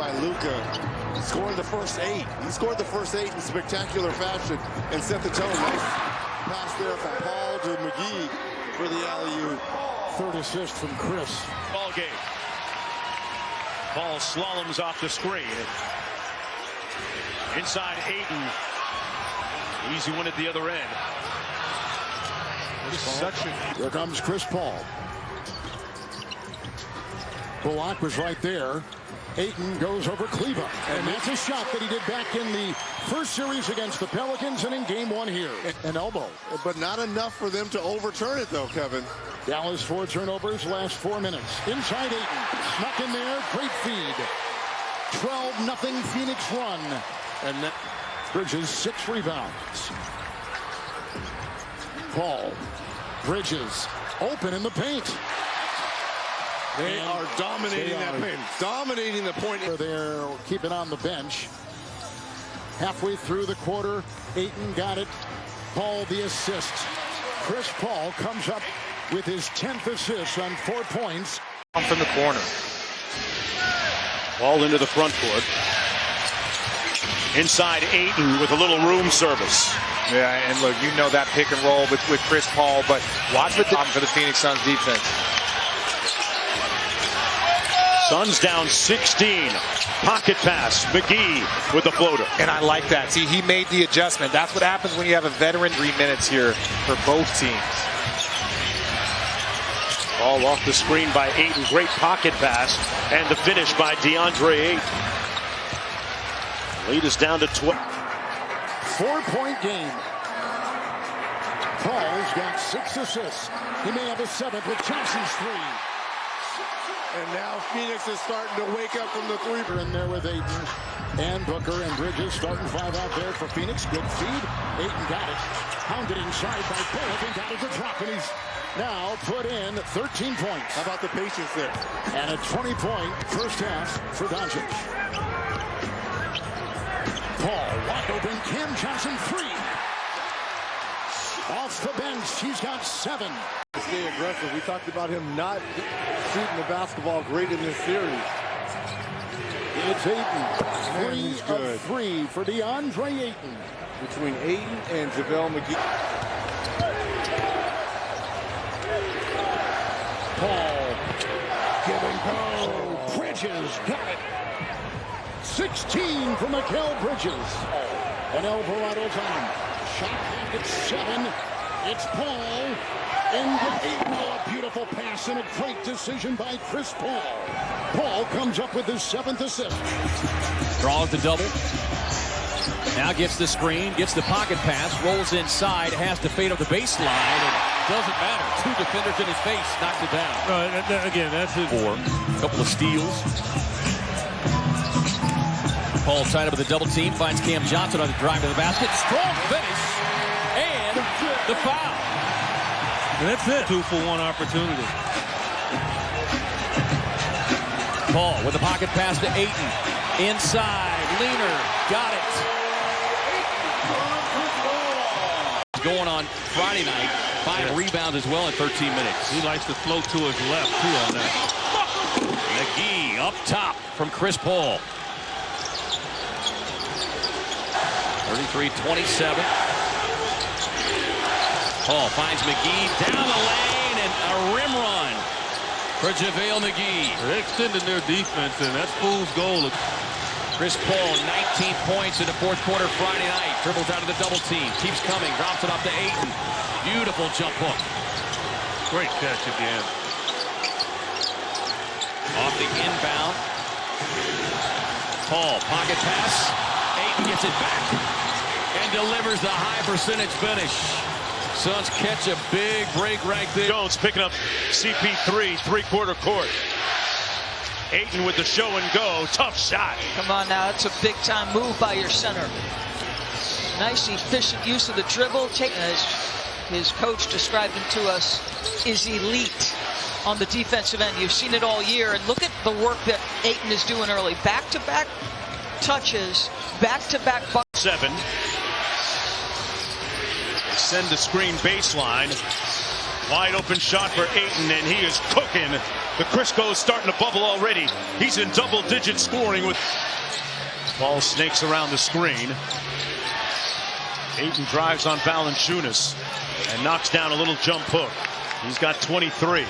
by Luka. Scored the first 8. He scored the first 8 in spectacular fashion and set the tone. Nice pass there from Paul to McGee for the alley-oop. Third assist from Chris. Ball game. Ball slaloms off the screen. Inside Ayton. Easy one at the other end. Here comes Chris Paul. Bullock was right there. Ayton goes over Cleveland. And that's a shot that he did back in the first series against the Pelicans and in game 1 here. An elbow. But not enough for them to overturn it, though, Kevin. Dallas 4 turnovers last 4 minutes. Inside Ayton. Snuck in there. Great feed. 12-0 Phoenix run. And Bridges 6 rebounds. Paul. Bridges. Open in the paint. They are dominating that paint. Dominating the point. They're keeping on the bench. Halfway through the quarter, Ayton got it. Paul the assist. Chris Paul comes up with his 10th assist on 4 points. From the corner. Ball into the front court. Inside Ayton with a little room service. Yeah, and look, you know that pick and roll with Chris Paul, but watch what for the Phoenix Suns defense. Suns down 16. Pocket pass. McGee with the floater. And I like that. See, he made the adjustment. That's what happens when you have a veteran. 3 minutes here for both teams. Ball off the screen by Ayton. Great pocket pass. And the finish by DeAndre Ayton. Lead is down to 12. 4-point game. Paul's got 6 assists. He may have a 7th with Johnson's 3. And now Phoenix is starting to wake up from the 3. In there with Ayton and Booker and Bridges starting 5 out there for Phoenix. Good feed. Ayton got it. Pounded inside by Bullock and got it to drop. And he's now put in 13 points. How about the patience there? And a 20-point first half for Doncic. Paul wide open. Cam Johnson 3. Off the bench. He's got 7. Stay aggressive. We talked about him not shooting the basketball great in this series. It's Ayton. 3 of 3 for DeAndre Ayton. Between Ayton and JaVale McGee. Paul. Give and go. Bridges got it. 16 for Mikal Bridges. And Alvarado's on. Shot clock at 7. It's Paul. And a beautiful pass and a great decision by Chris Paul. Paul comes up with his 7th assist. Draws the double. Now gets the screen, gets the pocket pass, rolls inside, has to fade up the baseline, and doesn't matter. 2 defenders in his face, knocks it down. Again, that's his 4. A couple of steals. Paul tied up with a double team, finds Cam Johnson on the drive to the basket. Strong finish, and the foul. And that's it. 2-for-1 opportunity. Paul with a pocket pass to Ayton. Inside, Leaner, got it. Going on Friday night. 5 rebounds as well in 13 minutes. He likes to float to his left, too, on that. McGee up top from Chris Paul. 33-27. Paul finds McGee down the lane and a rim run for JaVale McGee. They're extending their defense, and that's fool's goal. Chris Paul, 19 points in the 4th quarter Friday night. Dribbles out of the double team. Keeps coming. Drops it up to Ayton. Beautiful jump hook. Great catch again. Off the inbound. Paul, pocket pass. Ayton gets it back and delivers the high percentage finish. Suns catch a big break right there. Jones picking up CP3, 3-quarter court. Ayton with the show and go. Tough shot. Come on now, it's a big-time move by your center. Nice, efficient use of the dribble. As his coach described him to us, is elite on the defensive end. You've seen it all year. And look at the work that Ayton is doing early. Back-to-back touches, back-to-back. 7. Send the screen baseline. Wide open shot for Ayton, and he is cooking The Crisco's starting to bubble already. He's in double-digit scoring with ball snakes around the screen. Ayton drives on Valanciunas and knocks down a little jump hook. He's got 23.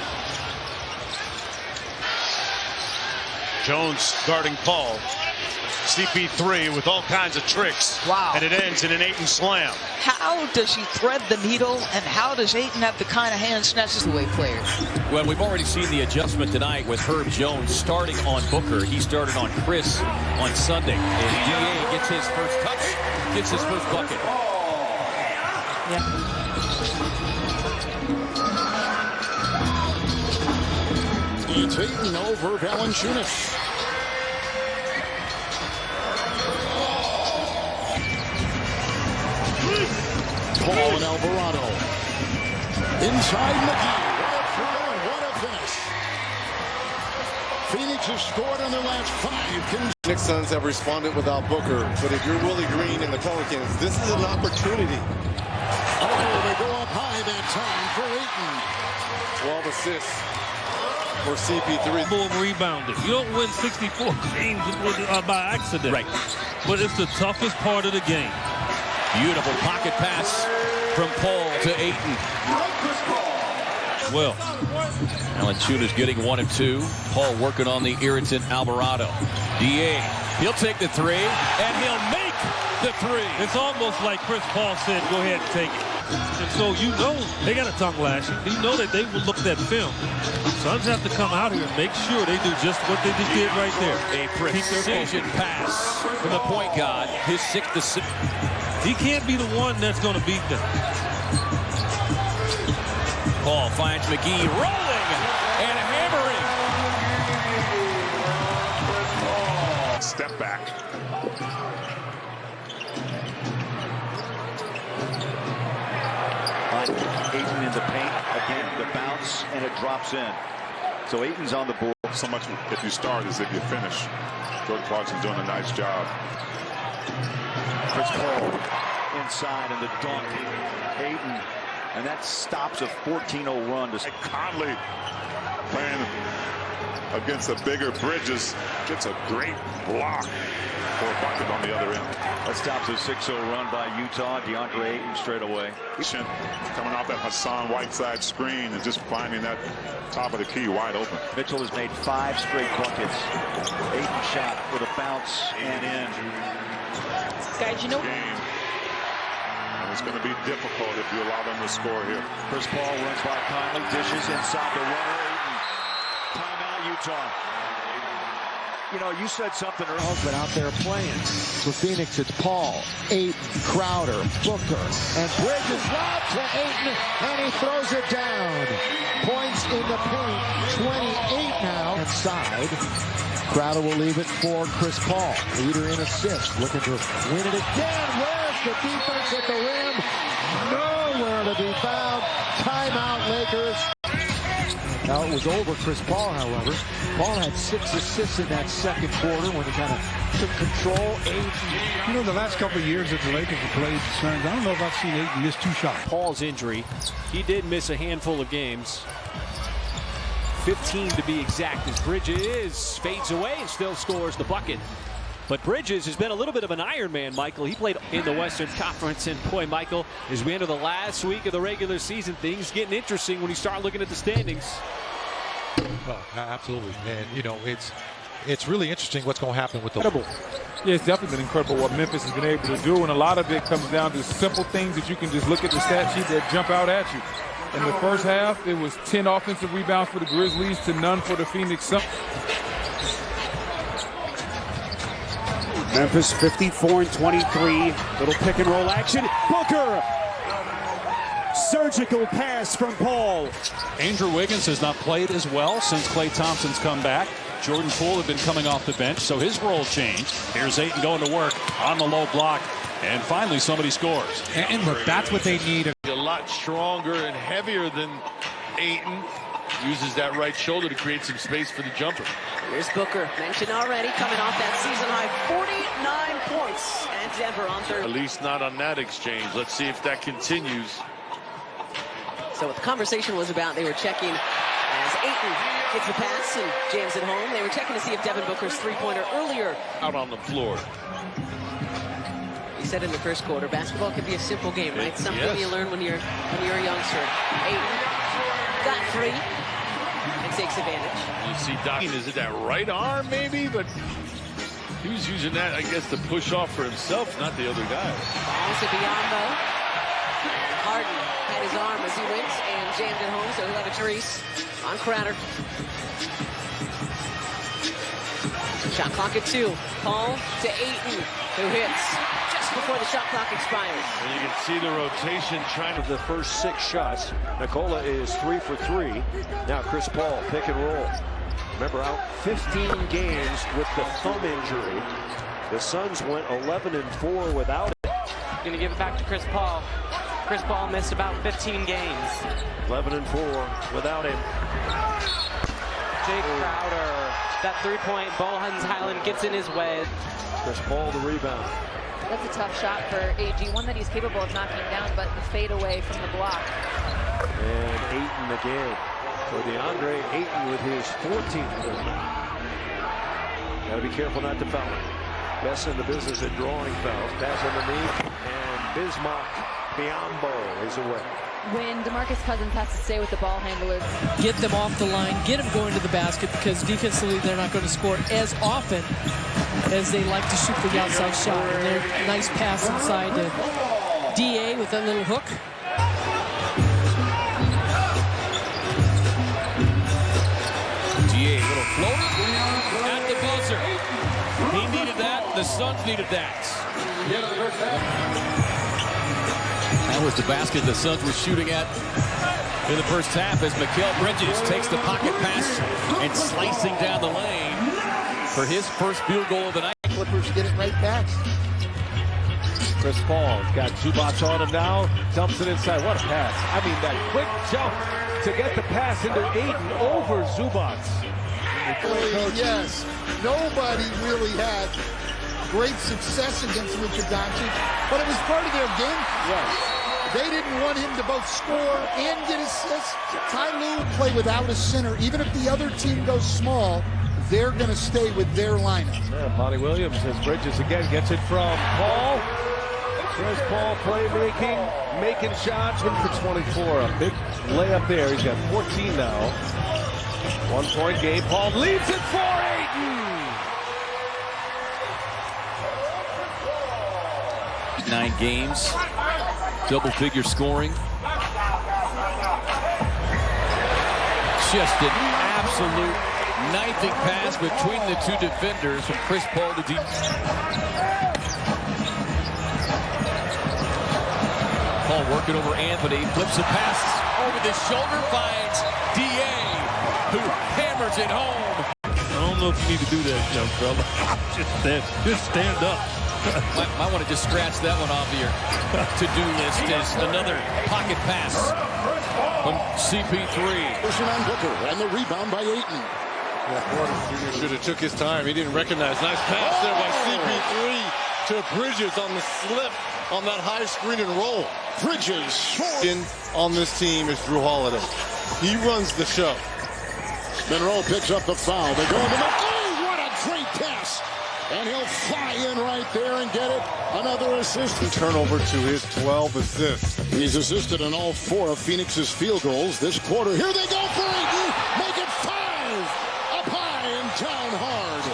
Jones guarding Paul. CP3 with all kinds of tricks. Wow. And it ends in an Ayton slam. How does he thread the needle, and how does Ayton have the kind of hands necessary players? Well, we've already seen the adjustment tonight with Herb Jones starting on Booker. He started on Chris on Sunday. And DA gets his first touch, gets his first bucket. Yeah. It's Ayton over Valanciunas. Paul and Alvarado. Inside McGee. What a throw and what a finish. Phoenix has scored on their last 5. Knicks Suns have responded without Booker, but if you're Willie Green and the Pelicans, this is an opportunity. Oh, they go up high that time for Ayton. 12 assists for CP3. Boom rebounded. You don't win 64 games by accident. Right. But it's the toughest part of the game. Beautiful pocket pass from Paul to Ayton. Well, Valanciunas getting 1 of 2. Paul working on the irritant Alvarado. DA, he'll take the 3, and he'll make the 3. it's almost like Chris Paul said, go ahead and take it. And so you know they got a tongue lashing. You know that they will look at film. Suns have to come out here and make sure they do just what they just did right there. A precision pass from the point guard. His 6th assist. He can't be the one that's going to beat them. Paul finds McGee rolling and hammering. Step back. Ayton in the paint, again the bounce, and it drops in. So Ayton's on the board. So much if you start as if you finish. Jordan Clarkson's doing a nice job. Chris Paul inside and the dunk. Ayton, and that stops a 14-0 run. Conley playing against the bigger Bridges gets a great block for a bucket on the other end. That stops a 6-0 run by Utah. DeAndre Ayton straight away. Coming off that Hassan Whiteside screen and just finding that top of the key wide open. Mitchell has made 5 straight buckets. Ayton shot with a bounce and in. Guys, you know. Game. And it's going to be difficult if you allow them to score here. Chris Paul runs by Conley, dishes inside the runner. Ayton. Timeout, Utah. You know, you said something earlier. But out there playing. For Phoenix, it's Paul, Ayton, Crowder, Booker, and Bridges lob to Ayton, and he throws it down. Points in the paint, 28 now inside. Crowder will leave it for Chris Paul, leader in assists, looking to win it again. Where's the defense at the rim? Nowhere to be found. Timeout, Lakers. Now it was over Chris Paul, however. Paul had 6 assists in that second quarter when he kind of took control. You know, the last couple of years that the Lakers have played the Suns, I don't know if I've seen Ayton miss 2 shots. Paul's injury, he did miss a handful of games. 15 to be exact, as Bridges fades away and still scores the bucket. But Bridges has been a little bit of an Iron Man, Michael. He played in the Western Conference, and boy, Michael, as we enter the last week of the regular season, things getting interesting when you start looking at the standings. Oh, absolutely, and you know it's really interesting what's going to happen with the. Yeah, it's definitely been incredible what Memphis has been able to do, and a lot of it comes down to simple things that you can just look at the stat sheet that jump out at you. In the first half, it was 10 offensive rebounds for the Grizzlies to none for the Phoenix Suns. Memphis 54-23. Little pick and roll action. Booker. Surgical pass from Paul. Andrew Wiggins has not played as well since Klay Thompson's come back. Jordan Poole had been coming off the bench, so his role changed. Here's Ayton going to work on the low block, and finally somebody scores. And look, that's what they need. A lot stronger and heavier than Ayton. Uses that right shoulder to create some space for the jumper. Here's Booker, mentioned already, coming off that season-high 49 points. And Denver on third. At least not on that exchange. Let's see if that continues. So what the conversation was about, they were checking as Ayton gets the pass and jams it home. They were checking to see if Devin Booker's three-pointer earlier. Out on the floor. He said in the first quarter, basketball can be a simple game, right? Something you learn when you're a youngster. Ayton got free and takes advantage. You see Doc, is it that right arm maybe? But he was using that, I guess, to push off for himself, not the other guy. Balls to Biyombo. Harden had his arm as he went and jammed it home, so he'll have a Therese on Crowder. Shot clock at 2. Paul to Ayton, who hits just before the shot clock expires. And you can see the rotation trying to the first 6 shots. Nikola is 3 for 3. Now Chris Paul, pick and roll. Remember, out 15 games with the thumb injury. The Suns went 11-4 without it. Going to give it back to Chris Paul. Chris Paul missed about 15 games. 11-4 without him. Jake Crowder, that three-point, Bohan's Highland gets in his way. Chris Paul the rebound. That's a tough shot for AG, one that he's capable of knocking down, but the fade away from the block. And Ayton again. For DeAndre Ayton with his 14th. Got to be careful not to foul him. Best in the business at drawing fouls. Pass underneath, and Bismack Biyombo is away. When DeMarcus Cousins has to stay with the ball handlers. Get them off the line, get them going to the basket, because defensively they're not going to score as often as they like to shoot the outside shot. And their nice pass inside to DA with that little hook. DA, little floater at the buzzer. He needed that. The Suns needed that. That was the basket the Suns were shooting at in the first half as Mikal Bridges takes the pocket pass and slicing down the lane for his first field goal of the night. Clippers get it right back. Chris Paul got Zubac on him now. Dumps it inside. What a pass. I mean, that quick jump to get the pass into Ayton over Zubac. Yes, nobody really had great success against Luka Doncic, but it was part of their game. Yes. They didn't want him to both score and get assists. Ty Lue would play without a center. Even if the other team goes small, they're going to stay with their lineup. Yeah, Monty Williams as Bridges again gets it from Paul. There's Paul playmaking, making shots. 1 for 24. A big layup there. He's got 14 now. 1-point game. Paul leaves it for Ayton. 9 games, double-figure scoring. Just an absolute knifing pass between the 2 defenders from Chris Paul to D. Paul working over Anthony, flips a pass over the shoulder, finds DA, who hammers it home. I don't know if you need to do that, young fella. Just stand up. Might want to just scratch that one off of your to-do list as another pocket pass from CP3. Person on Booker and the rebound by Ayton. Yeah, Porter Jr. should have took his time. He didn't recognize. Nice pass there by CP3 to Bridges on the slip on that high screen and roll. Bridges on this team is Drew Holiday. He runs the show. Monroe picks up the foul. They go into McGee. What a great pass. And he'll fly in right there and get it. Another assist. Turnover to his 12 assists. He's assisted in all 4 of Phoenix's field goals this quarter. Here they go for Ayton. Make it 5. Up high and down hard.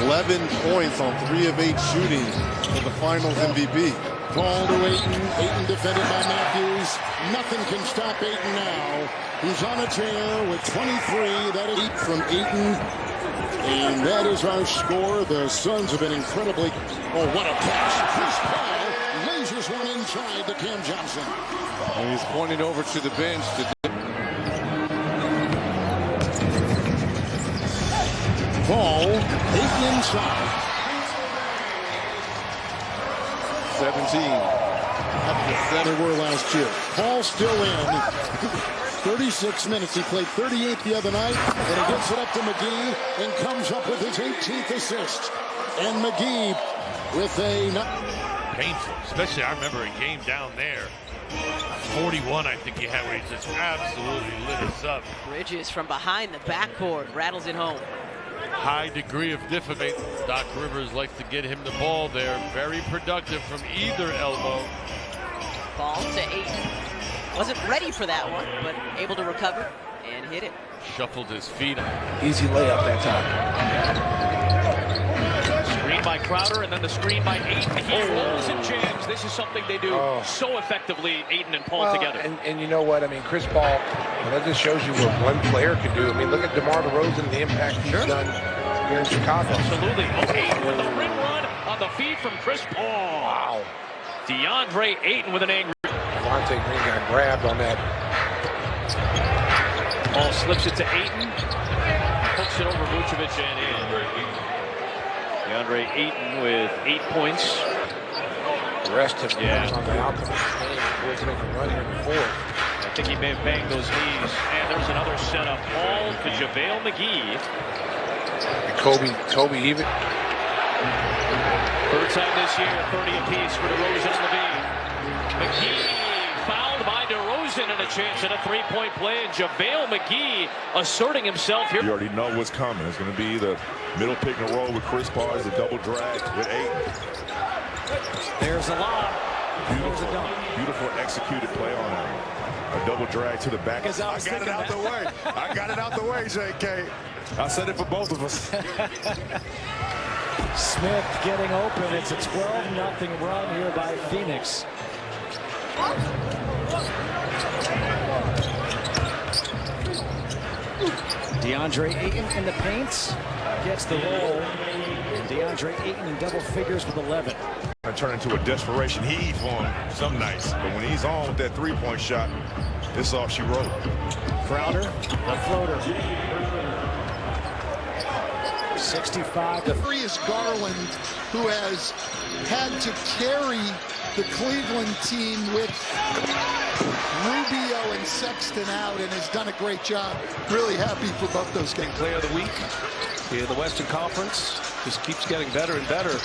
11 points on 3 of 8 shooting for the Finals MVP. Ball to Ayton. Ayton defended by Matthews. Nothing can stop Ayton now. He's on a tear with 23. That is 8 from Ayton. And that is our score. The Suns have been incredibly... Oh, what a pass. Chris Paul lasers one inside to Cam Johnson. And he's pointing over to the bench. Paul, 8 inside. 17. They were last year. Paul still in. 36 minutes. He played 38 the other night, and he gets it up to McGee and comes up with his 18th assist. And McGee with a... Painful, especially I remember a game down there 41, I think he had, where he just absolutely lit us up. Bridges from behind the backcourt rattles it home. High degree of difficulty. Doc Rivers likes to get him the ball there. Very productive from either elbow. Ball to Ayton. Wasn't ready for that one, but able to recover and hit it. Shuffled his feet. Easy layup that time. Screen by Crowder, and then the screen by Ayton. He rolls and jams. This is something they do so effectively, Ayton and Paul together. And you know what? I mean, Chris Paul, that just shows you what one player can do. I mean, look at DeMar DeRozan, the impact he's done here in Chicago. Absolutely. Ayton with a rim run on the feed from Chris Paul. Wow. DeAndre Ayton with an angry. Devontae Green got grabbed on that. Paul slips it to Ayton. Hooks it over Vucevic and in. DeAndre Ayton with 8 points. The rest of them on the Alchemist game. Boys make a run here in the fourth. I think he may have banged those knees. And there's another setup. Paul to JaVale McGee. Kobe even. Third time this year, 30 apiece for DeRozan and Levine. McGee fouled by DeRozan and a chance at a three-point play. And JaVale McGee asserting himself here. You already know what's coming. It's going to be the middle pick and roll with Chris Paul as a double drag with Ayton. There's a lob. Beautiful executed play on him. A double drag to the back. I got it out the way. I got it out the way, JK. I said it for both of us. Smith getting open. It's a 12-0 run here by Phoenix. DeAndre Ayton in the paint gets the roll. DeAndre Ayton in double figures with 11. Turn into a desperation heat for him some nights, but when he's on with that three-point shot, it's all she wrote. Crowder, the floater. 65 to 3 is Garland, who has had to carry the Cleveland team with Rubio and Sexton out and has done a great job. Really happy for both those games. Player of the week in the Western Conference. Just keeps getting better and better.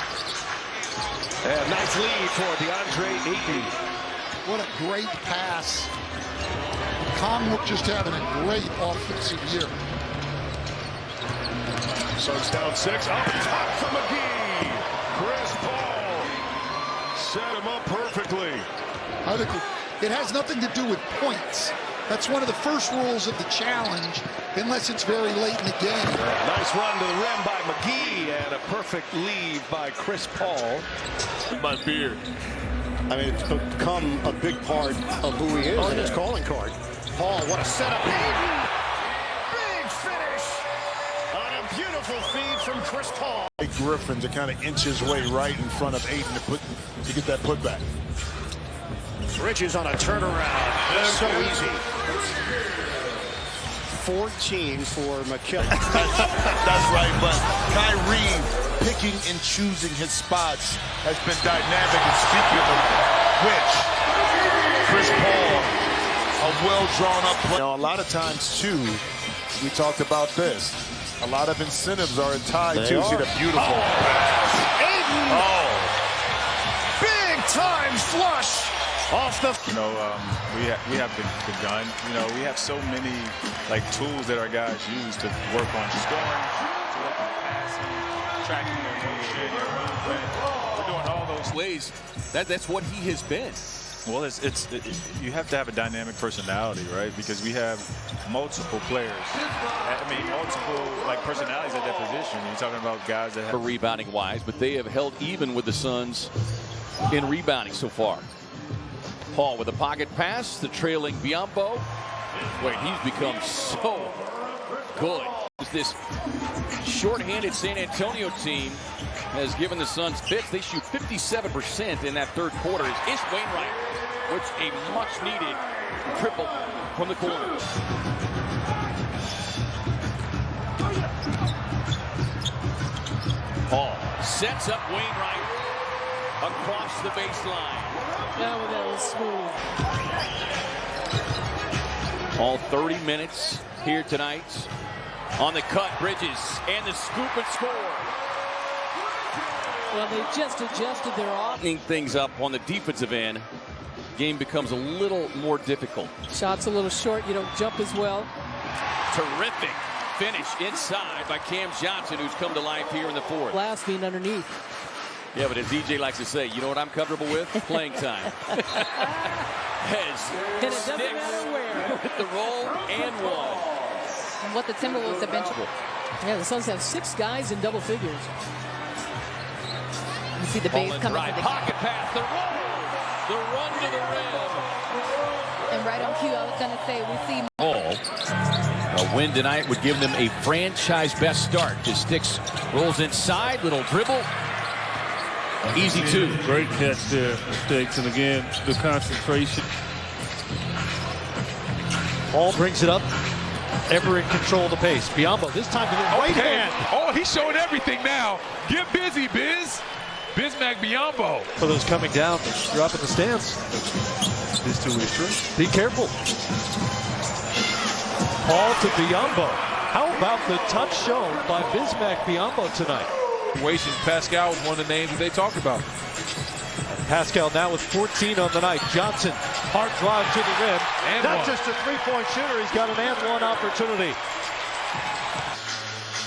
And nice lead for DeAndre Ayton. What a great pass. Conwood just having a great offensive year. Suns down 6. Up top for McGee. Chris Paul set him up perfectly. I think it has nothing to do with points. That's one of the first rules of the challenge, unless it's very late in the game. Nice run to the rim by McGee and a perfect lead by Chris Paul. My beard. I mean, it's become a big part of who he is in his calling card. Paul, what a setup. Big finish on a beautiful feed from Chris Paul. Griffin to kind of inch his way right in front of Ayton to get that putback. Bridges on a turnaround. So easy. 14 for McKill. That's right, but Kyrie picking and choosing his spots has been dynamic. And speaking of which, Chris Paul, a well-drawn-up play. You know, a lot of times, too, we talked about this. A lot of incentives are tied to. See the beautiful pass. Ayton! Oh. Big time flush off the. You know, we have the gun. You know, we have so many tools that our guys use to work on scoring, to work on passing, tracking their motion, their movement. We're doing all those ways. That's what he has been. Well, you have to have a dynamic personality, right? Because we have multiple players. I mean, multiple personalities at that position. You're talking about guys that have rebounding wise, but they have held even with the Suns in rebounding so far. Paul with a pocket pass, the trailing Biyombo. Wait, he's become so good. This short-handed San Antonio team has given the Suns fits. They shoot 57% in that third quarter. It's Ish Wainwright, which a much-needed triple from the corner. Paul sets up Wainwright across the baseline. Oh, that was smooth. All 30 minutes here tonight. On the cut, Bridges, and the scoop and score. Well, they just adjusted their off. Things up on the defensive end. game becomes a little more difficult. Shot's a little short. You don't jump as well. Terrific finish inside by Cam Johnson, who's come to life here in the fourth. Last being underneath. Yeah, but as DJ likes to say, you know what I'm comfortable with? Playing time. And it doesn't matter where. With the roll and one. And what the Timberwolves have been. Yeah, the Suns have 6 guys in double figures. You see the base coming right. to the Pocket pass, the roll, the run to the rim. And right on cue, I was going to say, we see A win tonight would give them a franchise best start. As Sticks rolls inside, little dribble. Easy two. Great catch there, Sticks. And again, the concentration. Paul brings it up. Ever in control of the pace. Biyombo this time to the right hand. Oh, he's showing everything now. Get busy, Biz. Bismack Biyombo. For those coming down, you're up in the stands. These two restraints. Be careful. Paul to Biyombo. How about the touch shown by Bismack Biyombo tonight? Pascal was one of the names that they talked about. Pascal now with 14 on the night. Johnson, hard drive to the rim. And not one. just a three-point shooter, he's got an and one opportunity.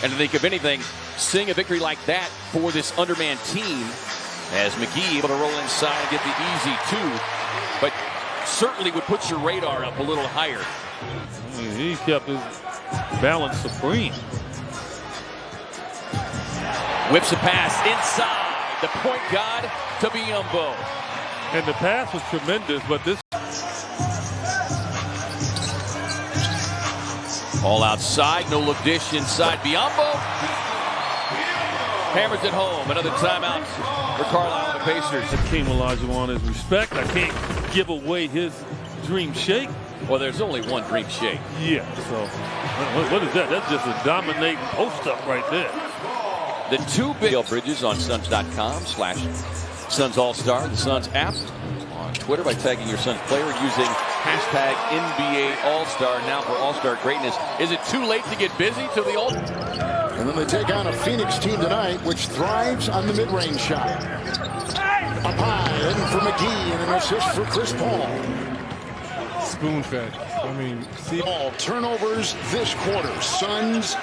And to think of anything, seeing a victory like that for this underman team, as McGee able to roll inside and get the easy two, but certainly would put your radar up a little higher. He kept his balance supreme. Whips a pass inside. The point guard to Biyombo. And the pass was tremendous, but this. All outside, no look dish inside. Biyombo hammers it home. Another timeout for Carlisle and the Pacers. Hakeem Olajuwon is respect. I can't give away his dream shake. Well, there's only one dream shake. Yeah, so what is that? That's just a dominating post-up right there. The two big Bridges on Suns.com/Suns All-Star, the Suns app, on Twitter by tagging your Suns player using hashtag NBA All-Star. Now for All-Star greatness. Is it too late to get busy to the All? And then they take on a Phoenix team tonight which thrives on the mid-range shot. Up high, in for McGee and an assist for Chris Paul. Spoon-fed. I mean, see. All turnovers this quarter. Suns,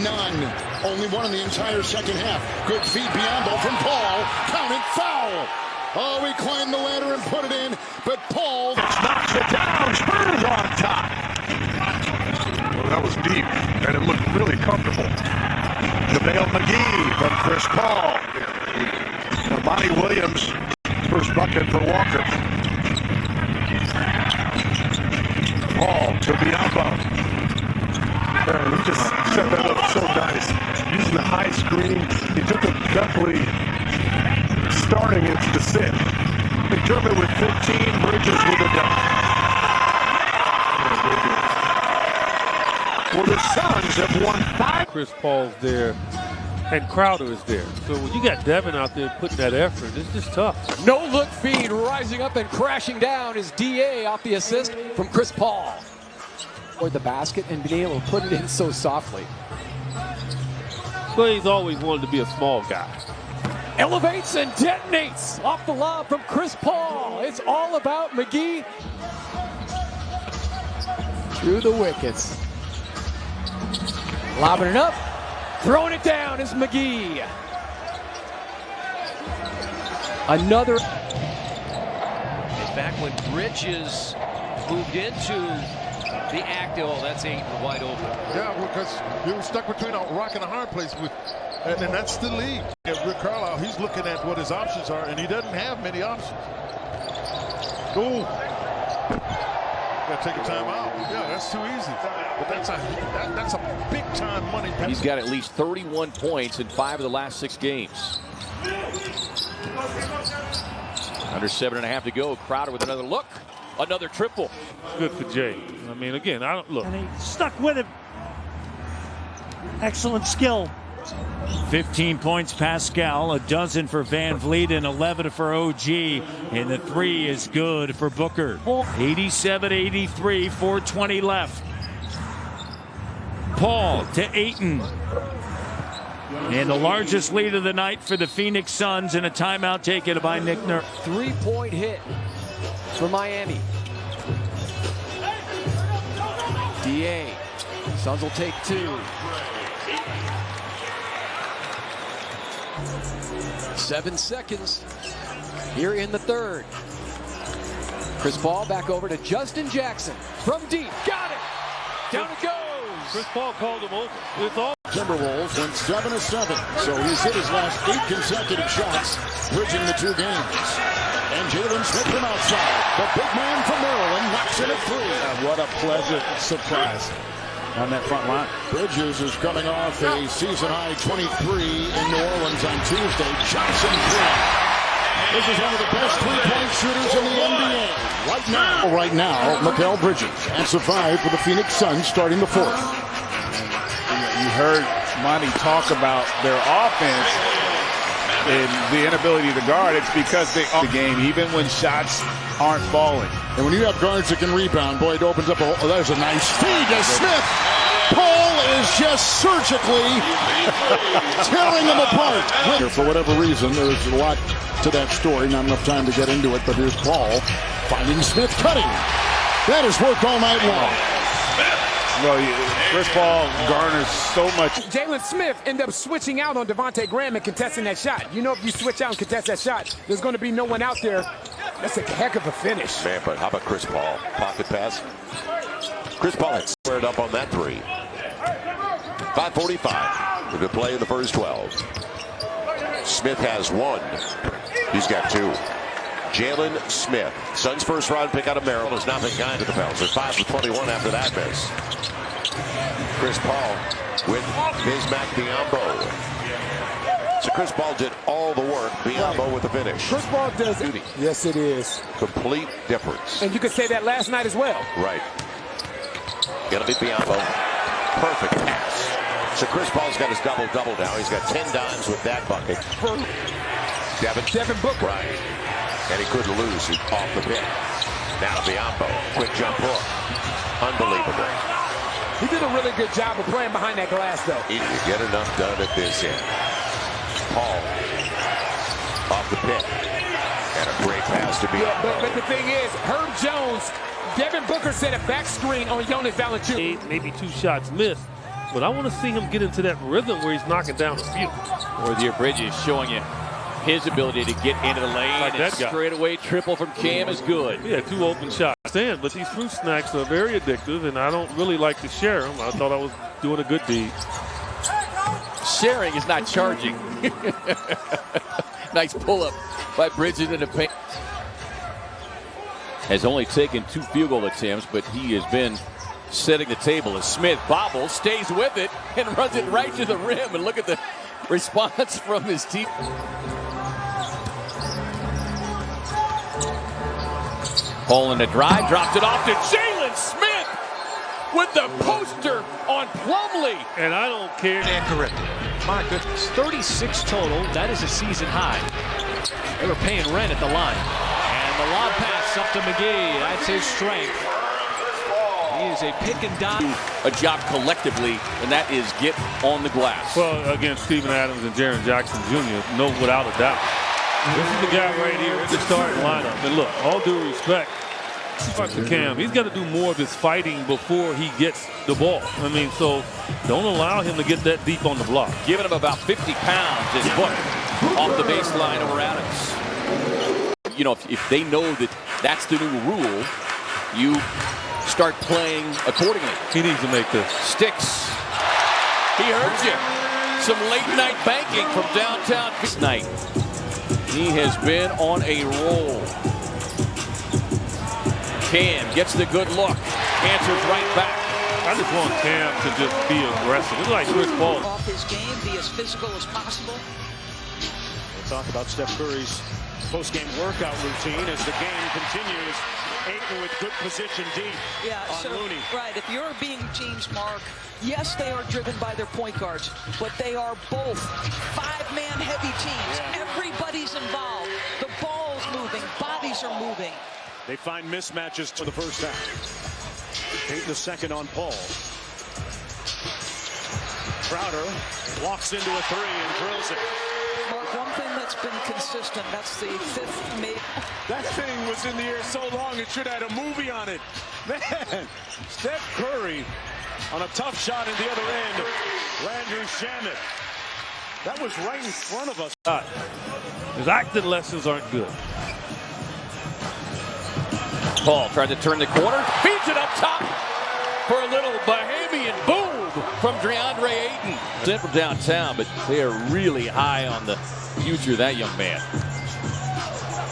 none. Only one in the entire second half. Good feed Biyombo from Paul. Counted foul. Oh, he climbed the ladder and put it in, but Paul Knocks it down. Spurs on top. Well, that was deep, and it looked really comfortable. JaVale McGee from Chris Paul. Now, Monty Williams, first bucket for Walker. Paul to Biyombo. He just set that up so nice. Using the high screen, he took it definitely starting it to sit. McDermott with 15, Bridges with a dunk. Well, the Suns have won 5. Chris Paul's there, and Crowder is there. So when you got Devin out there putting that effort, it's just tough. No look feed rising up and crashing down is DA off the assist from Chris Paul. Toward the basket and being able to put it in so softly. Clay's always wanted to be a small guy. Elevates and detonates off the lob from Chris Paul. It's all about McGee. Through the wickets. Lobbing it up. Throwing it down is McGee. Another. Back when Bridges moved into the act, oh, that's Ayton wide open. Yeah, because he was stuck between a rock and a hard place with, and that's the league. And Rick Carlisle, he's looking at what his options are, and he doesn't have many options. Ooh. Gotta take a timeout. Yeah, that's too easy. But that's a big time money penalty. He's got at least 31 points in 5 of the last 6 games. Under 7.5 to go. Crowder with another look. Another triple. Good for Jay. I mean, again, I don't look. And he stuck with him. Excellent skill. 15 points Pascal, a dozen for Van Vliet, and 11 for OG. And the 3 is good for Booker. 87-83, 4:20 left. Paul to Ayton. And the largest lead of the night for the Phoenix Suns, and a timeout taken by Nick Nurse. 3-point hit. for Miami. DA. Suns will take 2. 7 seconds here in the third. Chris Paul back over to Justin Jackson from deep. Got it. Down it goes. Chris Paul called him over. It's all. Timberwolves went 7 of 7, so he's hit his last 8 consecutive shots, bridging the 2 games. And Jalen Smith from outside. The big man from Maryland knocks in a 3. What a pleasant surprise on that front line. Bridges is coming off a season-high 23 in New Orleans on Tuesday. Johnson 3. This is one of the best three-point shooters in the NBA. Right now, Mikal Bridges adds a 5 for the Phoenix Suns starting the 4th. You heard Monty talk about their offense and the inability to guard. It's because they are the game, even when shots aren't falling. And when you have guards that can rebound, boy, it opens up a hole. Oh, there's a nice feed to Smith. Paul is just surgically tearing him apart. For whatever reason, there's a lot to that story. Not enough time to get into it, but here's Paul finding Smith cutting. That has worked all night long. Well, Chris Paul garners so much. Jalen Smith ended up switching out on Devontae Graham and contesting that shot. You know, if you switch out and contest that shot, there's going to be no one out there. That's a heck of a finish. Man, but how about Chris Paul? Pocket pass. Chris Paul had squared up on that 3. 5:45. A good play in the first 12. Smith has 1. He's got 2. Jalen Smith, Suns' first-round pick out of Maryland, has not been kind to the Pels. 5 for 21 after that miss. Chris Paul with Bismack Biyombo. So Chris Paul did all the work. Biyombo with the finish. Chris Paul does it. Yes, it is. Complete difference. And you could say that last night as well. Right. Gonna be Biyombo. Perfect pass. So Chris Paul's got his double-double now. He's got 10 dimes with that bucket. Devin Booker. Right. And he couldn't lose off the pick. Now Biyombo. Quick jump hook. Unbelievable. He did a really good job of playing behind that glass, though. You get enough done at this end. Paul off the pick. And a great pass to Biyombo. But the thing is, Herb Jones, Devin Booker set a back screen on Jonas Valanciunas. Maybe 2 shots missed. But I want to see him get into that rhythm where he's knocking down a few. Or the Bridges showing you his ability to get into the lane. Like that guy. Straightaway triple from Cam is good. He had 2 open shots. But these fruit snacks are very addictive, and I don't really like to share them. I thought I was doing a good deed. Sharing is not charging. Nice pull-up by Bridges in the paint. Has only taken 2 field goal attempts, but he has been setting the table as Smith bobbles, stays with it, and runs it right to the rim. And look at the response from his team. Paul in the drive, drops it off to Jalen Smith with the poster on Plumlee. And I don't care. My goodness, 36 total. That is a season high. They were paying rent at the line. And the lob pass up to McGee. That's his strength. He is a pick and dive. A job collectively, and that is get on the glass. Well, against Steven Adams and Jaren Jackson Jr., no, without a doubt. This is the guy right here in the starting lineup. And look, all due respect to Cam, he's got to do more of his fighting before he gets the ball. I mean, so don't allow him to get that deep on the block. Giving him about 50 pounds is Book off the baseline over Adams. You know, if they know that that's the new rule, you start playing accordingly. He needs to make this. Sticks. He heard you. Some late night banking from downtown this night. He has been on a roll. Cam gets the good look. Answers right back. I just want Cam to just be aggressive. It's like Chris Paul. Off his game, be as physical as possible. We'll talk about Steph Curry's post-game workout routine as the game continues. Ayton with good position deep on Looney. Right, if you're being teams, Mark, yes, they are driven by their point guards, but they are both 5-man heavy teams. Everybody's involved. The ball's moving, bodies are moving. They find mismatches to the first half. Ayton the second on Paul. Crowder walks into a 3 and drills it. Mark, one thing that's been consistent. That's the 5th made. That thing was in the air so long it should have had a movie on it. Man, Steph Curry on a tough shot at the other end. Landry Shamet. That was right in front of us. His acting lessons aren't good. Paul tried to turn the corner, feeds it up top for a little Bahamian boom from DeAndre Ayton. Sent from downtown, but they are really high on the future of that young man.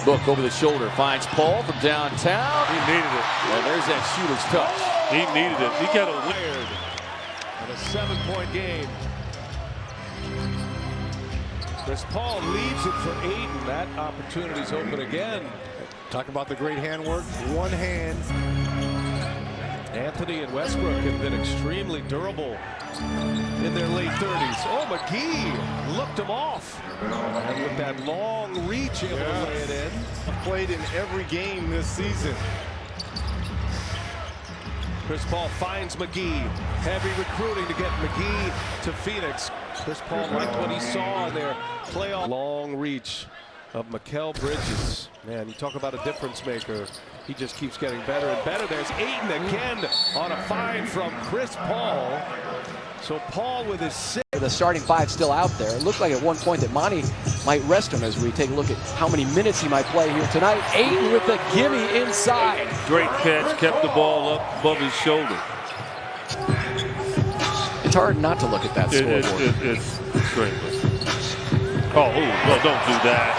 Book over the shoulder, finds Paul from downtown. He needed it. And there's that shooter's touch. He needed it. He got a weird. And a 7-point game. Chris Paul leaves it for Ayton. That opportunity's open again. Talk about the great handwork. One hand. Anthony and Westbrook have been extremely durable in their late 30s. Oh, McGee looked him off. And with that long reach, able to lay it in. Played in every game this season. Chris Paul finds McGee. Heavy recruiting to get McGee to Phoenix. Chris Paul liked what he saw in their playoff. Long reach of Mikal Bridges. Man, you talk about a difference maker. He just keeps getting better and better. There's Ayton again on a find from Chris Paul. So Paul with his 6. The starting 5 still out there. It looked like at one point that Monty might rest him as we take a look at how many minutes he might play here tonight. Ayton with the gimme inside. Great catch, kept the ball up above his shoulder. It's hard not to look at that scoreboard. It's great. Oh, well, don't do that.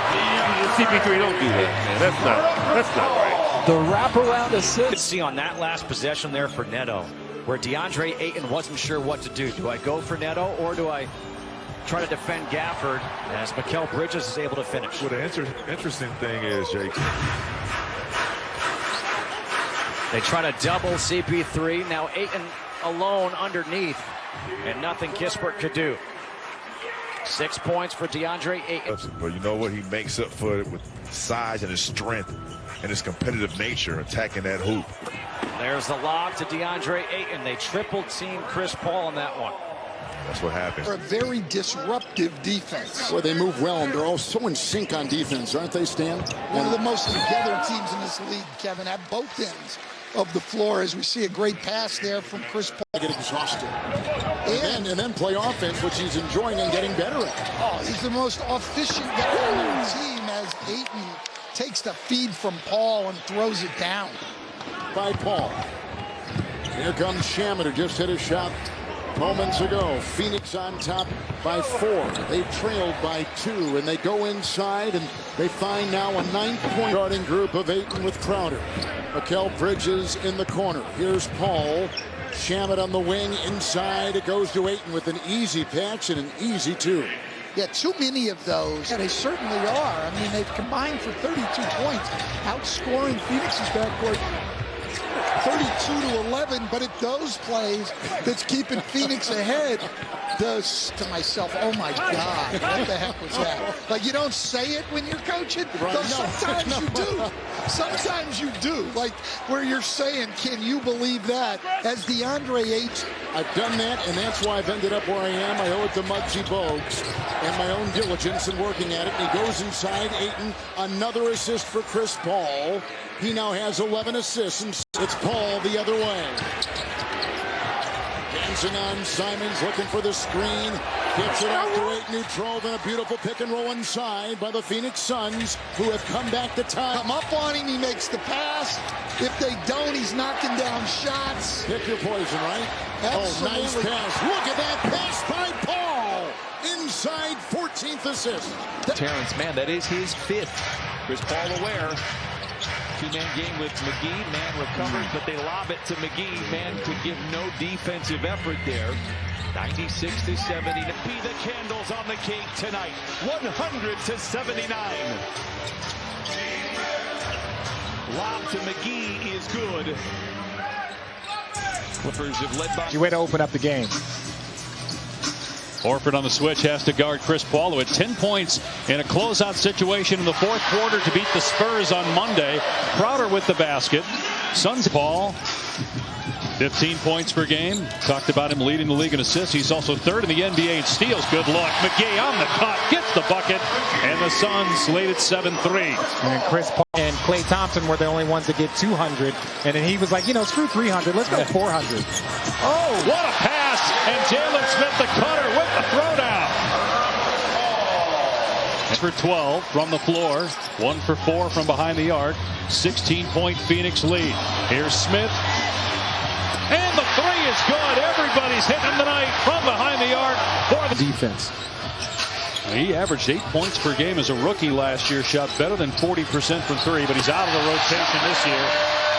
CP3, don't do that, man. That's not right. The wraparound assist. You see on that last possession there for Neto, where DeAndre Ayton wasn't sure what to do. Do I go for Neto or do I try to defend Gafford as Mikal Bridges is able to finish? Well, the interesting thing is, Jake, they try to double CP3. Now Ayton alone underneath, and nothing Kispert could do. 6 points for DeAndre Ayton. But you know what? He makes up for it with size and his strength and his competitive nature attacking that hoop. There's the lob to DeAndre Ayton. They triple team Chris Paul on that one. That's what happens. A very disruptive defense. Well, they move well, and they're all so in sync on defense, aren't they, Stan? One of the most together teams in this league, Kevin, at both ends of the floor, as we see a great pass there from Chris Paul. Get exhausted. And then play offense, which he's enjoying and getting better at. Oh, he's the most efficient guy on their team as Ayton takes the feed from Paul and throws it down. By Paul. Here comes Shamet, who just hit a shot moments ago. Phoenix on top by 4. They trailed by 2, and they go inside, and they find now a 9-point guarding group of Ayton with Crowder. Mikal Bridges in the corner. Here's Paul. Shamet on the wing inside. It goes to Ayton with an easy patch and an easy 2. Yeah, too many of those. Yeah, they certainly are. I mean, they've combined for 32 points, outscoring Phoenix's backcourt 32-11, but it's those plays that's keeping Phoenix ahead. To myself, oh my God, what the heck was that? Like, you don't say it when you're coaching, right. though sometimes you do. Sometimes you do, like where you're saying, can you believe that? As DeAndre Ayton. I've done that, and that's why I've ended up where I am. I owe it to Muggsy Bogues and my own diligence in working at it. And he goes inside. Ayton, another assist for Chris Paul. He now has 11 assists, and it's Paul the other way. Dancing on Simons, looking for the screen. Gets it out to Ayton, who drove in a beautiful pick and roll inside by the Phoenix Suns, who have come back to tie. Come up on him, he makes the pass. If they don't, he's knocking down shots. Pick your poison, right? Absolutely. Oh, nice pass. Look at that pass by Paul. Inside, 14th assist. Terrence, man, that is his 5th. Chris Paul aware. Two-man game with McGee. Man recovers, but they lob it to McGee. Man could give no defensive effort there. 96-70 to be the candles on the cake tonight. 100-79. Lob to McGee is good. Clippers have led by. Way to open up the game. Horford on the switch has to guard Chris Paul, who had 10 points in a closeout situation in the 4th quarter to beat the Spurs on Monday. Crowder with the basket. Suns Paul 15 points per game. Talked about him leading the league in assists. He's also third in the NBA in steals. Good look. McGee on the cut, gets the bucket, and the Suns lead at 7-3. And Chris Paul and Klay Thompson were the only ones to get 200. And then he was like, screw 300. Let's go 400. Oh, what a pass. And Jalen Smith, the cutter, with the throwdown. For 12 from the floor. 1 for 4 from behind the arc. 16-point Phoenix lead. Here's Smith. And the three is good. Everybody's hitting tonight from behind the arc for the defense. He averaged 8 points per game as a rookie last year. Shot better than 40% from 3, but he's out of the rotation this year.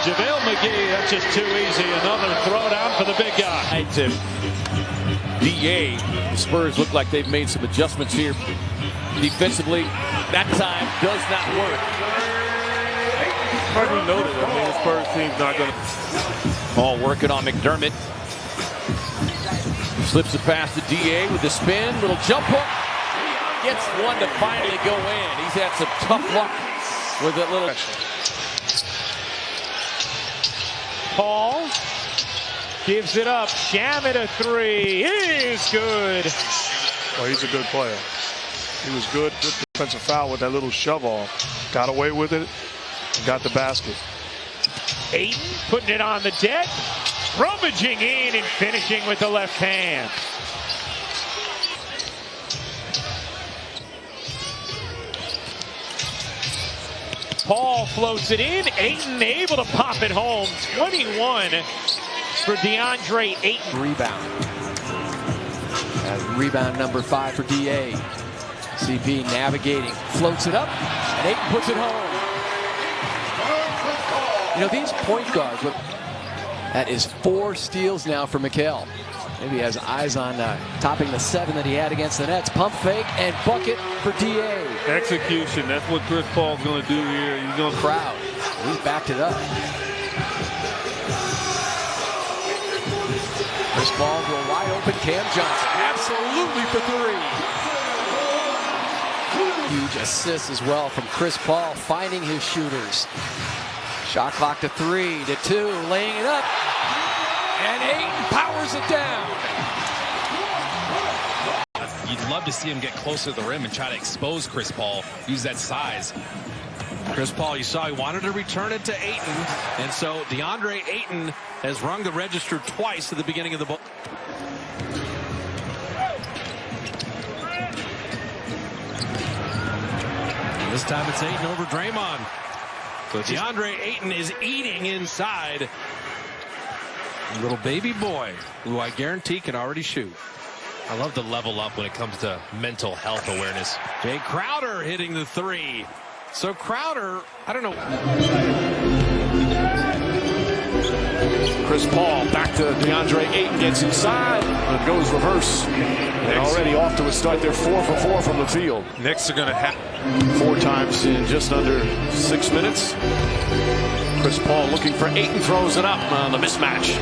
JaVale McGee, that's just too easy. Another throwdown for the big guy. To DA, the Spurs look like they've made some adjustments here. Defensively, that time does not work. Hardly noted. I mean, the Spurs team's not going to. Ball working on McDermott. Slips it past the DA with the spin. Little jump hook. Gets one to finally go in. He's had some tough luck with that little. Paul gives it up. Shamet a three. Is good. Well, he's a good player. He was good with the defensive foul with that little shove off. Got away with it. Got the basket. Ayton putting it on the deck. Rummaging in and finishing with the left hand. Paul floats it in. Ayton able to pop it home. 21 for DeAndre Ayton. Rebound. Rebound number 5 for DA. CP navigating. Floats it up. And Ayton puts it home. These point guards, that is 4 steals now for Mikal. Maybe he has eyes on topping the 7 that he had against the Nets. Pump fake and bucket for DA. Execution, that's what Chris Paul's going to do here. He's going to crowd. He's backed it up. Chris Paul to a wide open Cam Johnson. Absolutely for 3. Huge assist as well from Chris Paul, finding his shooters. Shot clock to 3 to 2, laying it up. And Ayton powers it down. You'd love to see him get closer to the rim and try to expose Chris Paul, use that size. Chris Paul, you saw he wanted to return it to Ayton, and so DeAndre Ayton has rung the register twice at the beginning of the ball. This time it's Ayton over Draymond. So DeAndre Ayton is eating inside. Little baby boy, who I guarantee can already shoot. I love the level up when it comes to mental health awareness. Jay Crowder hitting the 3. So Crowder, I don't know. Chris Paul back to DeAndre Ayton, gets inside and goes reverse. And already off to a start. They're 4 for 4 from the field. Knicks are going to have 4 times in just under 6 minutes. Chris Paul looking for Ayton, throws it up on the mismatch.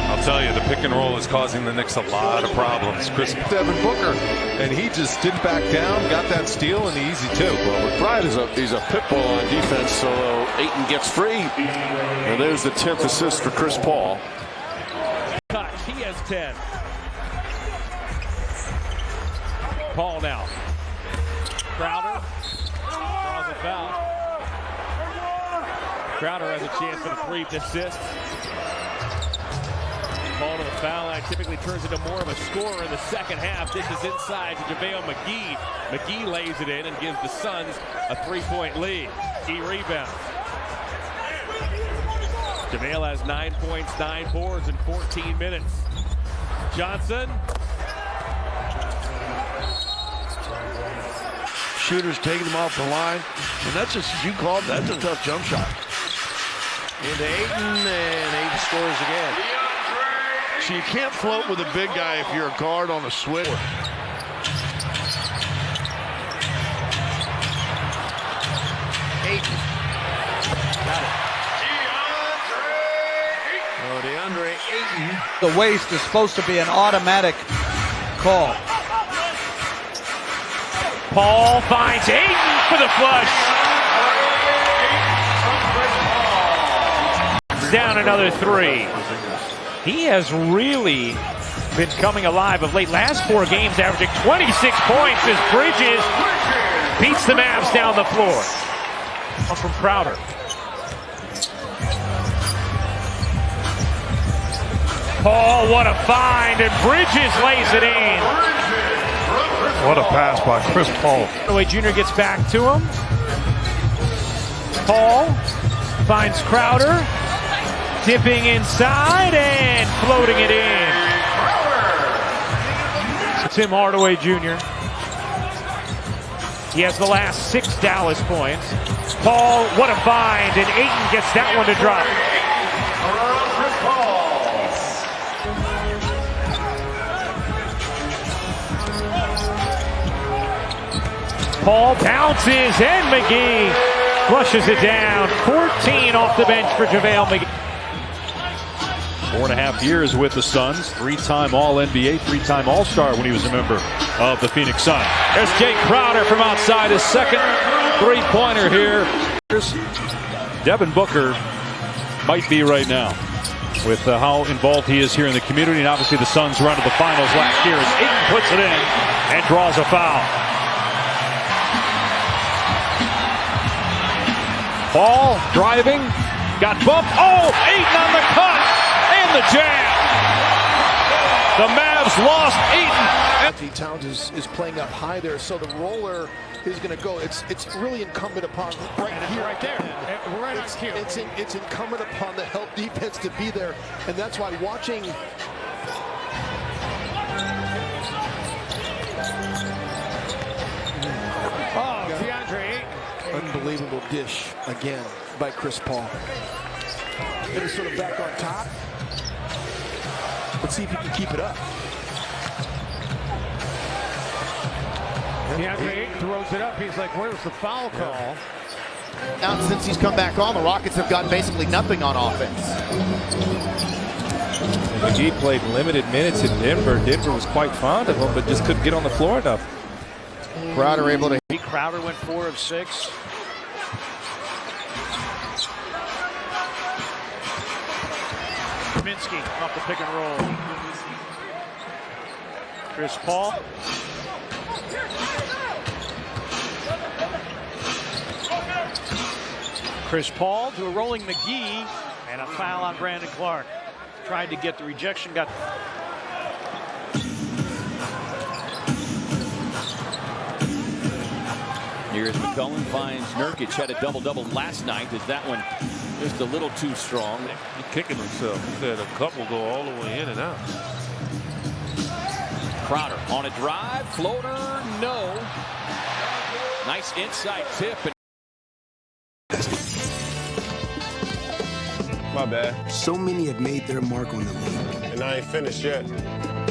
I'll tell you, the pick and roll is causing the Knicks a lot of problems. Devin Booker, and he just didn't back down, got that steal, and the easy 2. Well, McBride he's a pit bull on defense, so Ayton gets free. And there's the 10th assist for Chris Paul. He has 10. Paul now. Crowder draws a foul. Crowder has a chance for the 3th assist. Ball to the foul line typically turns into more of a scorer in the second half. This is inside to JaVale McGee. McGee lays it in and gives the Suns a 3-point lead. He rebounds. JaVale has 9 points, 9 boards in 14 minutes. Johnson. Shooters taking them off the line. And that's just, as you called, that's a tough jump shot. Into Ayton, and Ayton scores again. So you can't float with a big guy if you're a guard on a switch. Ayton. Got it. DeAndre Ayton. The waist is supposed to be an automatic call. Paul finds Ayton for the flush. down another three. He has really been coming alive of late. Last 4 games averaging 26 points as Bridges beats the Mavs down the floor. From Crowder. Paul, what a find, and Bridges lays it in. What a pass by Chris Paul. Hardaway Jr. gets back to him. Paul finds Crowder, dipping inside and floating it in. Tim Hardaway Jr. He has the last 6 Dallas points. Paul, what a find, and Ayton gets that one to drop. Paul bounces, and McGee flushes it down. 14 off the bench for JaVale McGee. 4.5 years with the Suns. 3-time All-NBA, 3-time All-Star when he was a member of the Phoenix Suns. There's Jake Crowder from outside, his second three-pointer here. Devin Booker might be right now with how involved he is here in the community, and obviously the Suns run to the finals last year as Ayton puts it in and draws a foul. Paul driving, got bumped. Oh, Ayton on the cut and the jam. The Mavs lost Ayton. Towns is playing up high there, so the roller is going to go. It's really incumbent upon right there. Right on cue. It's incumbent upon the help defense to be there, and that's why watching. Oh, DeAndre Ayton. Unbelievable dish again by Chris Paul. Minnesota back on top. Let's see if he can keep it up. DeAndre Ayton throws it up. He's like, where's the foul call? Now, since he's come back on, the Rockets have gotten basically nothing on offense. McGee played limited minutes in Denver. Denver was quite fond of him, but just couldn't get on the floor enough. Crowder able to. Crowder went 4 of 6. Kaminsky off the pick and roll. Chris Paul. Chris Paul to a rolling McGee, and a foul on Brandon Clark. Tried to get the rejection, got. Here's McCollum, finds Nurkic, had a double-double last night. Is that one just a little too strong? He's kicking himself. He said a couple go all the way in and out. Crowder on a drive, floater, no. Nice inside tip. My bad. So many have made their mark on the league. And I ain't finished yet.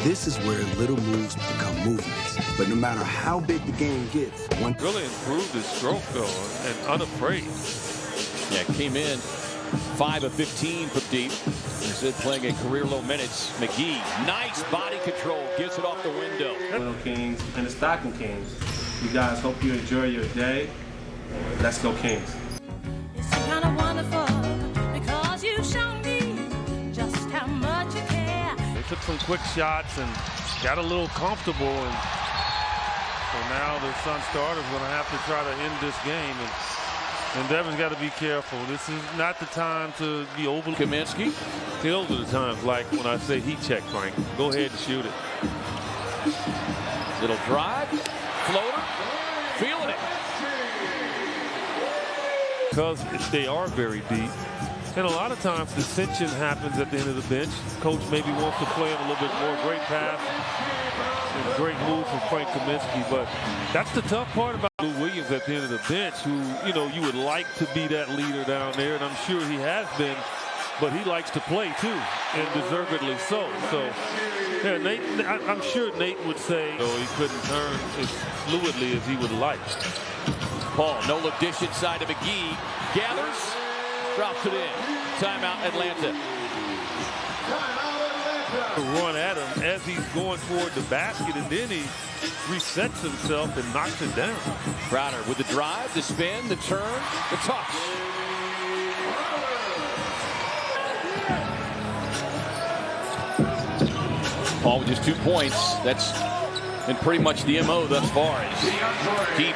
This is where little moves become movements. But no matter how big the game gets, one really improved his stroke though, and unafraid. Yeah, came in 5 of 15 from deep. Instead playing at career low minutes. McGee, nice body control, gets it off the window. Little Kings and the Stockton Kings. You guys, hope you enjoy your day. Let's go Kings. It's kind of wonderful because you show me just how much you care. They took some quick shots and got a little comfortable, and so now the Sun starter's going to have to try to end this game, and Devin's got to be careful. This is not the time to be over. Kaminsky. Those are the times like when I say heat check, Frank. Go ahead and shoot it. Little drive, floater, feeling it. Because they are very deep. And a lot of times dissension happens at the end of the bench. Coach maybe wants to play him a little bit more. Great pass and great move from Frank Kaminsky. But that's the tough part about Lou Williams at the end of the bench, who, you know, you would like to be that leader down there. And I'm sure he has been. But he likes to play, too, and deservedly so. So, yeah, Nate, I'm sure Nate would say he couldn't turn as fluidly as he would like. Paul, no-look dish inside to McGee. Gathers, drops it in. Timeout, Atlanta. Run at him as he's going toward the basket, and then he resets himself and knocks it down. Crowder with the drive, the spin, the turn, the touch. Paul with just 2 points. That's been pretty much the MO thus far. Deep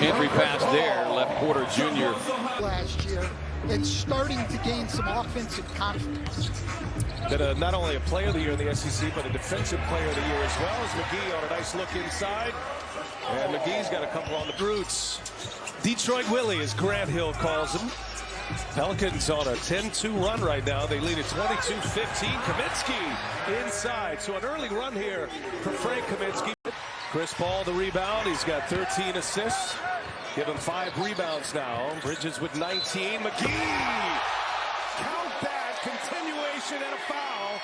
entry pass there, left Porter Jr. Last year, it's starting to gain some offensive confidence. Been not only a player of the year in the SEC, but a defensive player of the year as well as McGee on a nice look inside. And McGee's got a couple on the roots. Detroit Willie, as Grant Hill calls him. Pelicans on a 10-2 run right now. They lead at 22-15. Kaminsky inside. So an early run here for Frank Kaminsky. Chris Paul the rebound. He's got 13 assists. Give him 5 rebounds now. Bridges with 19. McGee! Count that. Continuation and a foul.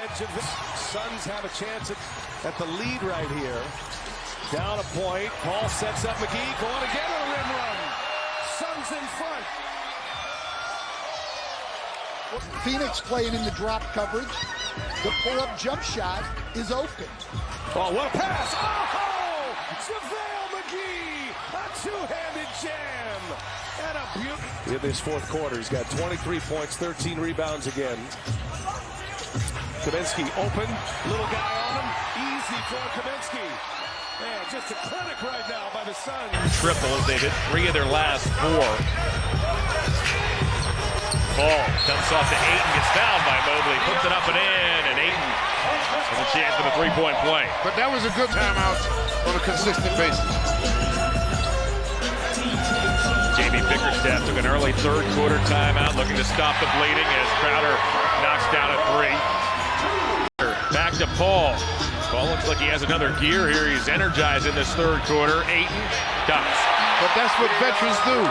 Edge of the Suns have a chance at the lead right here. Down a point. Paul sets up McGee. Going again on a rim run. Suns in front. Phoenix playing in the drop coverage. The pull-up jump shot is open. Oh, what a pass! Oh! JaVale McGee! A two-handed jam! And a beauty. In this fourth quarter, he's got 23 points, 13 rebounds again. Kaminsky open. Little guy on him. Easy for Kaminsky. Man, just a clinic right now by the Suns. Triples. They've hit 3 of their last 4. Ball dumps off to Ayton, gets fouled by Mobley, puts it up and in, and Ayton has a chance at a 3-point play. But that was a good timeout on a consistent basis. Jamie Bickerstaff took an early third quarter timeout, looking to stop the bleeding as Crowder knocks down a 3. Back to Paul. Paul looks like he has another gear here. He's energized in this third quarter. Ayton dunks. But that's what veterans do.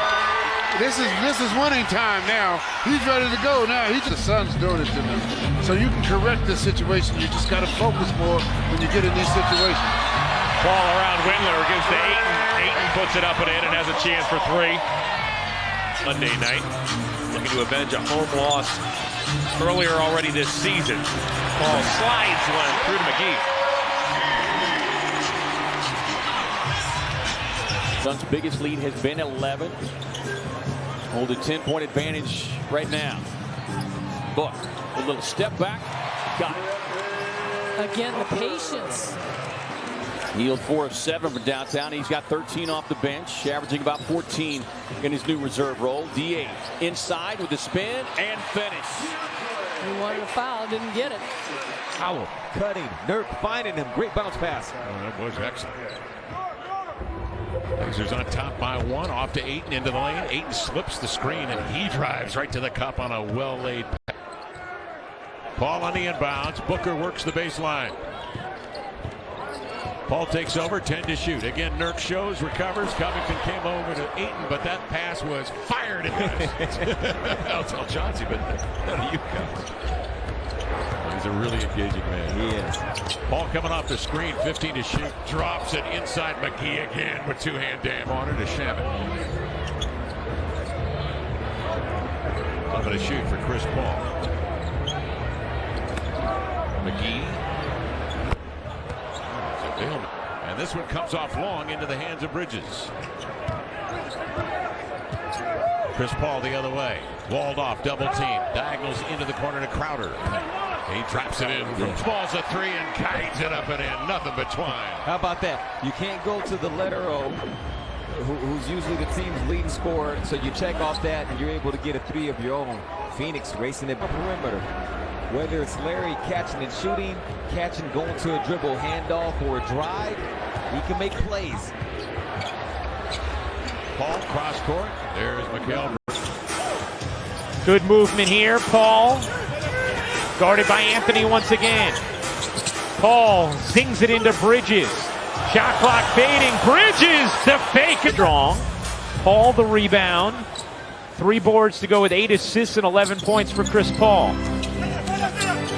This is winning time now. He's ready to go now. The Suns doing it to them. So you can correct this situation. You just got to focus more when you get in these situations. Ball around Windler, gives to Ayton. Ayton puts it up and in and has a chance for 3. Monday night, looking to avenge a home loss earlier already this season. Paul slides one through to McGee. Suns' biggest lead has been 11. Hold a 10-point advantage right now. Book, a little step back, got it. Again, the patience. Hield 4 of 7 from downtown. He's got 13 off the bench, averaging about 14 in his new reserve role. D8 inside with the spin and finish. He wanted a foul, didn't get it. Howell cutting, Nurk finding him. Great bounce pass. Oh, that was excellent. Blazers on top by 1, off to Ayton into the lane. Ayton slips the screen and he drives right to the cup on a well-laid pass. Paul on the inbounds. Booker works the baseline. Paul takes over, 10 to shoot. Again, Nurk shows, recovers. Covington came over to Ayton, but that pass was fired in the I'll tell Chauncey, but how do you guys? He's a really engaging man. He is. Paul coming off the screen, 15 to shoot. Drops it inside McGee again with 2-hand damn on it to Shabbat. Coming to shoot for Chris Paul. McGee. And this one comes off long into the hands of Bridges. Chris Paul the other way. Walled off, double team. Diagonals into the corner to Crowder. He drops it in from Smalls a 3 and kites it up and in. Nothing but twine. How about that? You can't go to the letter O, who's usually the team's leading scorer, so you check off that and you're able to get a 3 of your own. Phoenix racing the perimeter. Whether it's Larry catching and shooting, catching, going to a dribble, handoff, or a drive, he can make plays. Paul cross court. There's McHale. Good movement here. Paul guarded by Anthony once again. Paul zings it into Bridges. Shot clock fading. Bridges the fake. Strong. Paul the rebound. 3 boards to go with 8 assists and 11 points for Chris Paul.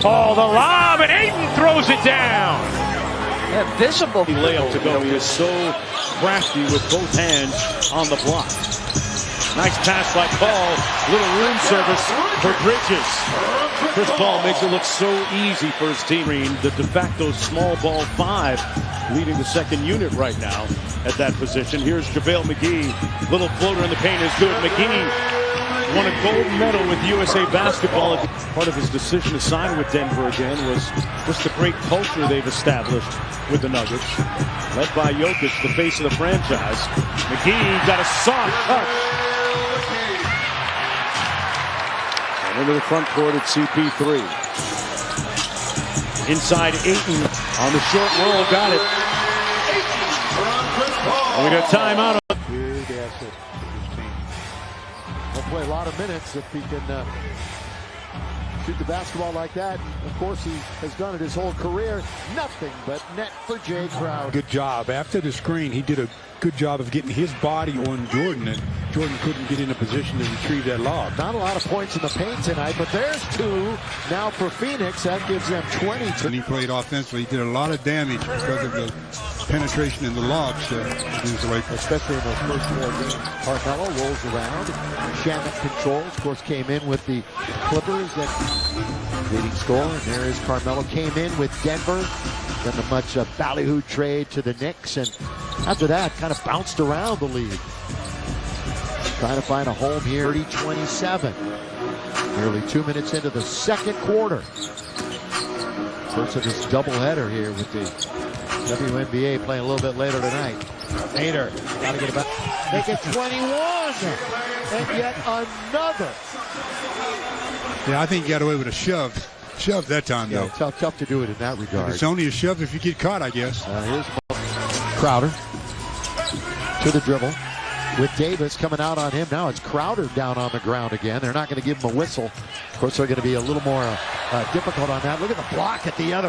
Paul the lob and Ayton throws it down. Yeah, visible. The layup to go. He is so crafty with both hands on the block. Nice pass by Paul. Little room service for Bridges. Chris Paul makes it look so easy for his team. The de facto small ball 5, leading the second unit right now at that position. Here's JaVale McGee. Little floater in the paint is good. McGee won a gold medal with USA Basketball. Part of his decision to sign with Denver again was just the great culture they've established with the Nuggets. Led by Jokic, the face of the franchise. McGee got a soft touch. And into the front court at CP3. Inside Ayton on the short roll, got it. And we got timeout. Big asset for this team. He'll play a lot of minutes if he can shoot the basketball like that. Of course, he has done it his whole career. Nothing but net for Jay Crowder. Good job. After the screen, he did a good job of getting his body on Jordan, and Jordan couldn't get in a position to retrieve that lob. Not a lot of points in the paint tonight, but there's 2 now for Phoenix. That gives them 20. When he played offensively, he did a lot of damage because of the penetration in the lobs to lose away from. Especially in those first 4 games. Carmelo rolls around. Shamet controls, of course, came in with the Clippers, that leading scorer. And there is Carmelo, came in with Denver. Then the much ballyhoo trade to the Knicks, and after that, kind of bounced around the league. Trying to find a home here. 30-27. Nearly 2 minutes into the second quarter. First of this doubleheader here with the WNBA playing a little bit later tonight. Nader, got to get it back. Make it 21, and yet another. Yeah, I think he got away with a shove. Shove that time, though. Tough to do it in that regard. It's only a shove if you get caught, I guess. Here's Crowder to the dribble with Davis coming out on him. Now it's Crowder down on the ground again. They're not going to give him a whistle. Of course, they're going to be a little more difficult on that. Look at the block at the other.